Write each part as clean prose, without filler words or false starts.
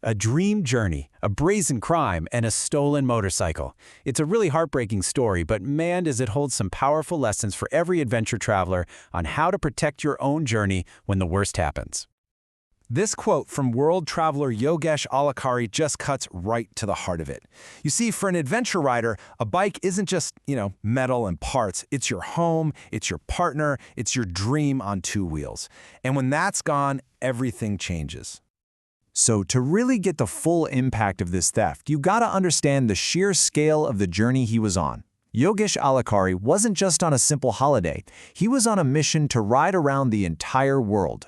A dream journey, a brazen crime, and a stolen motorcycle. It's a really heartbreaking story, but man, does it hold some powerful lessons for every adventure traveler on how to protect your own journey when the worst happens. This quote from world traveler Yogesh Alekari just cuts right to the heart of it. You see, for an adventure rider, a bike isn't just, metal and parts. It's your home, it's your partner, it's your dream on two wheels. And when that's gone, everything changes. So to really get the full impact of this theft, you gotta understand the sheer scale of the journey he was on. Yogesh Alekari wasn't just on a simple holiday. He was on a mission to ride around the entire world.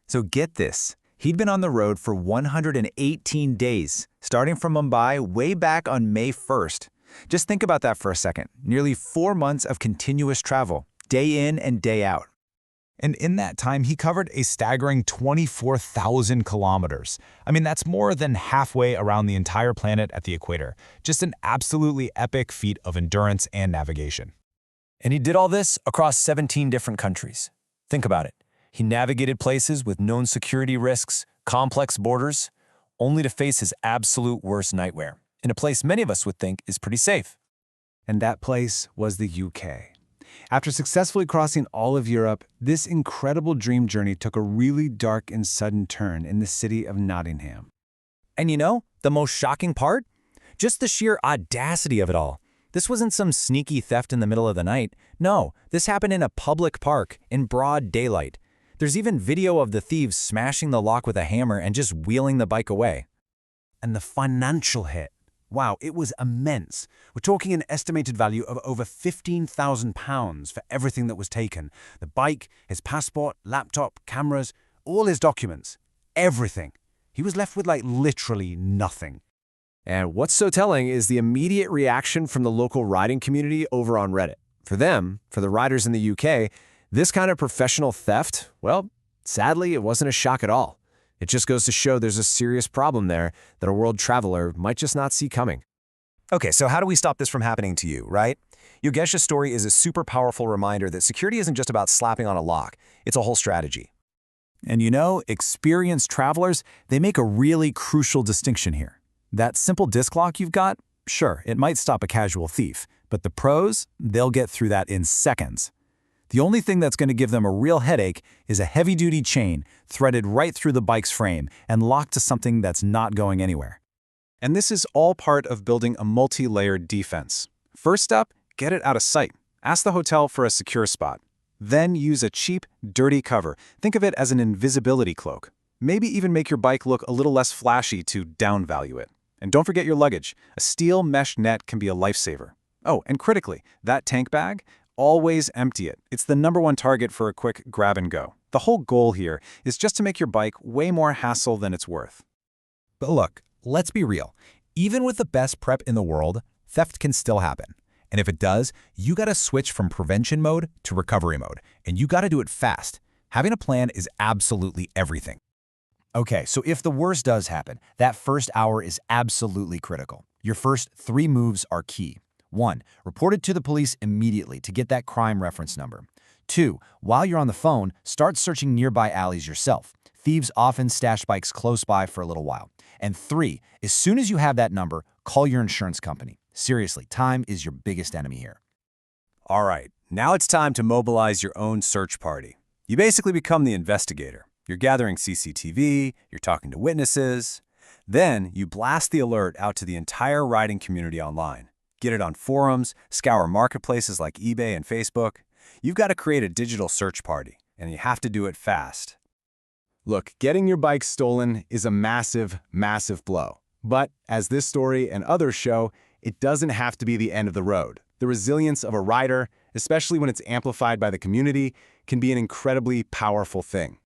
So get this, he'd been on the road for 118 days, starting from Mumbai way back on May 1st. Just think about that for a second. Nearly 4 months of continuous travel, day in and day out. And in that time, he covered a staggering 24,000 kilometers. I mean, that's more than halfway around the entire planet at the equator. Just an absolutely epic feat of endurance and navigation. And he did all this across 17 different countries. Think about it. He navigated places with known security risks, complex borders, only to face his absolute worst nightmare, in a place many of us would think is pretty safe. And that place was the UK. After successfully crossing all of Europe, this incredible dream journey took a really dark and sudden turn in the city of Nottingham. And the most shocking part? Just the sheer audacity of it all. This wasn't some sneaky theft in the middle of the night. No, this happened in a public park, in broad daylight. There's even video of the thieves smashing the lock with a hammer and just wheeling the bike away. And the financial hit. Wow, it was immense. We're talking an estimated value of over £15,000 for everything that was taken. The bike, his passport, laptop, cameras, all his documents, everything. He was left with literally nothing. And what's so telling is the immediate reaction from the local riding community over on Reddit. For them, for the riders in the UK, this kind of professional theft, well, sadly, it wasn't a shock at all. It just goes to show there's a serious problem there that a world traveler might just not see coming. Okay, so how do we stop this from happening to you, right? Yogesh's story is a super powerful reminder that security isn't just about slapping on a lock. It's a whole strategy. And experienced travelers, they make a really crucial distinction here. That simple disc lock you've got, sure, it might stop a casual thief, but the pros, they'll get through that in seconds. The only thing that's going to give them a real headache is a heavy-duty chain threaded right through the bike's frame and locked to something that's not going anywhere. And this is all part of building a multi-layered defense. First up, get it out of sight. Ask the hotel for a secure spot. Then use a cheap, dirty cover. Think of it as an invisibility cloak. Maybe even make your bike look a little less flashy to downvalue it. And don't forget your luggage. A steel mesh net can be a lifesaver. Oh, and critically, that tank bag, always empty it. It's the #1 target for a quick grab and go. The whole goal here is just to make your bike way more hassle than it's worth. But look, let's be real. Even with the best prep in the world, theft can still happen. And if it does, you gotta switch from prevention mode to recovery mode. And you gotta do it fast. Having a plan is absolutely everything. Okay, so if the worst does happen, that first hour is absolutely critical. Your first 3 moves are key. 1. Report it to the police immediately to get that crime reference number. 2. While you're on the phone, start searching nearby alleys yourself. Thieves often stash bikes close by for a little while. And 3. As soon as you have that number, call your insurance company. Seriously, time is your biggest enemy here. All right, now it's time to mobilize your own search party. You basically become the investigator. You're gathering CCTV, you're talking to witnesses. Then you blast the alert out to the entire riding community online. Get it on forums, scour marketplaces like eBay and Facebook. You've got to create a digital search party, and you have to do it fast. Look, getting your bike stolen is a massive, massive blow. But as this story and others show, it doesn't have to be the end of the road. The resilience of a rider, especially when it's amplified by the community, can be an incredibly powerful thing.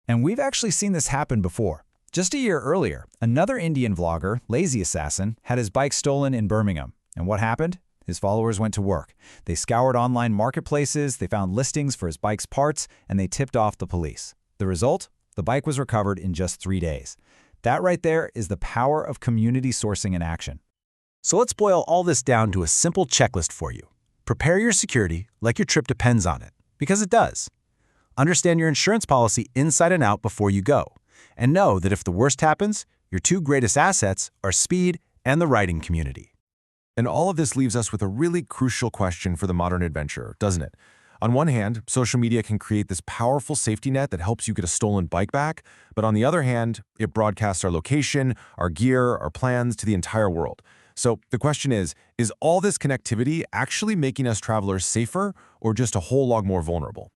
And we've actually seen this happen before. Just a year earlier, another Indian vlogger, Lazy Assassin, had his bike stolen in Birmingham. And what happened? His followers went to work. They scoured online marketplaces, they found listings for his bike's parts, and they tipped off the police. The result? The bike was recovered in just 3 days. That right there is the power of community sourcing in action. So let's boil all this down to a simple checklist for you. Prepare your security like your trip depends on it, because it does. Understand your insurance policy inside and out before you go. And know that if the worst happens, Your two greatest assets are speed and the riding community. And all of this leaves us with a really crucial question for the modern adventurer, doesn't it? On one hand, social media can create this powerful safety net that helps you get a stolen bike back, but on the other hand, it broadcasts our location, our gear, our plans to the entire world. So the question is all this connectivity actually making us travelers safer or just a whole lot more vulnerable?